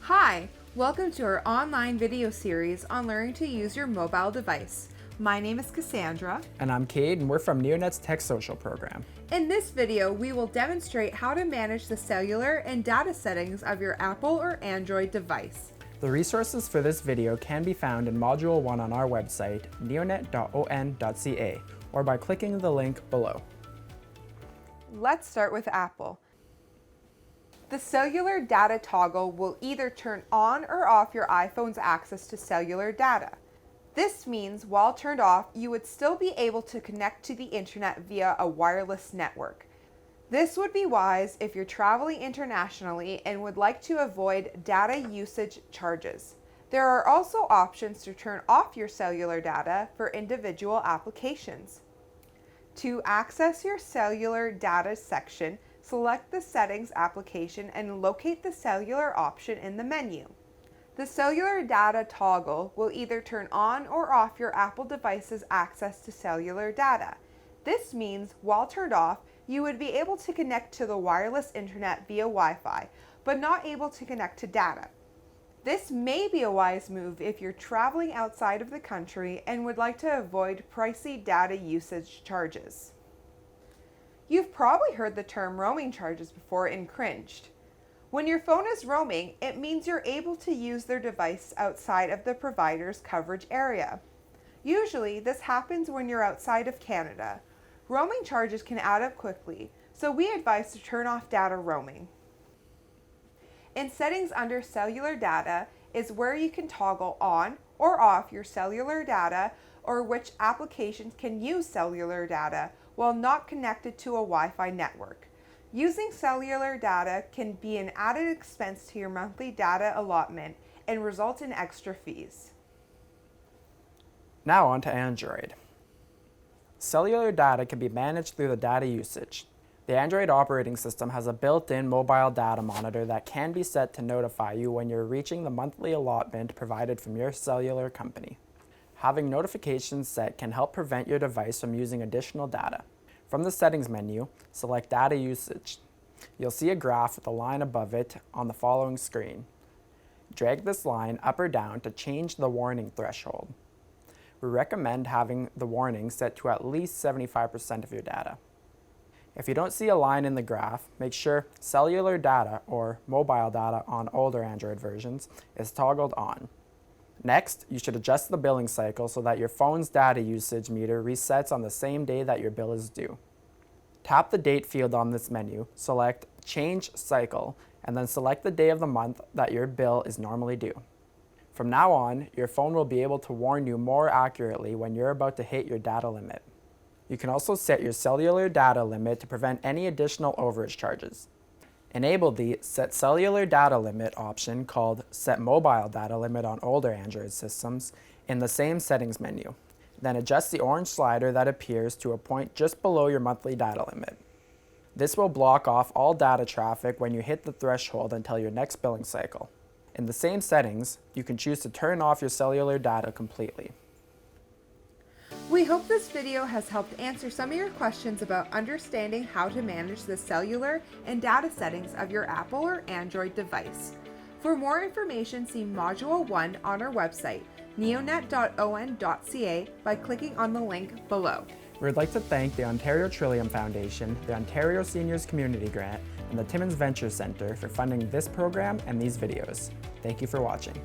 Hi, welcome to our online video series on learning to use your mobile device. My name is Cassandra. And I'm Cade, and we're from Neonet's TechSocial program. In this video, we will demonstrate how to manage the cellular and data settings of your Apple or Android device. The resources for this video can be found in Module 1 on our website, neonet.on.ca, or by clicking the link below. Let's start with Apple. The cellular data toggle will either turn on or off your iPhone's access to cellular data. This means while turned off, you would still be able to connect to the internet via a wireless network. This would be wise if you're traveling internationally and would like to avoid data usage charges. There are also options to turn off your cellular data for individual applications. To access your cellular data section, select the Settings application and locate the Cellular option in the menu. The cellular data toggle will either turn on or off your Apple device's access to cellular data. This means, while turned off, you would be able to connect to the wireless internet via Wi-Fi, but not able to connect to data. This may be a wise move if you're traveling outside of the country and would like to avoid pricey data usage charges. You've probably heard the term roaming charges before and cringed. When your phone is roaming, it means you're able to use their device outside of the provider's coverage area. Usually, this happens when you're outside of Canada. Roaming charges can add up quickly, so we advise to turn off data roaming. In Settings under Cellular Data is where you can toggle on or off your cellular data or which applications can use cellular data while not connected to a Wi-Fi network. Using cellular data can be an added expense to your monthly data allotment and result in extra fees. Now on to Android. Cellular data can be managed through the data usage. The Android operating system has a built-in mobile data monitor that can be set to notify you when you're reaching the monthly allotment provided from your cellular company. Having notifications set can help prevent your device from using additional data. From the Settings menu, select Data Usage. You'll see a graph with a line above it on the following screen. Drag this line up or down to change the warning threshold. We recommend having the warning set to at least 75% of your data. If you don't see a line in the graph, make sure Cellular Data or Mobile Data on older Android versions is toggled on. Next, you should adjust the billing cycle so that your phone's data usage meter resets on the same day that your bill is due. Tap the date field on this menu, select Change Cycle, and then select the day of the month that your bill is normally due. From now on, your phone will be able to warn you more accurately when you're about to hit your data limit. You can also set your cellular data limit to prevent any additional overage charges. Enable the Set Cellular Data Limit option called Set Mobile Data Limit on older Android systems in the same Settings menu. Then adjust the orange slider that appears to a point just below your monthly data limit. This will block off all data traffic when you hit the threshold until your next billing cycle. In the same settings, you can choose to turn off your cellular data completely. We hope this video has helped answer some of your questions about understanding how to manage the cellular and data settings of your Apple or Android device. For more information, see Module 1 on our website, neonet.on.ca, by clicking on the link below. We'd like to thank the Ontario Trillium Foundation, the Ontario Seniors Community Grant, and the Timmins Venture Centre for funding this program and these videos. Thank you for watching.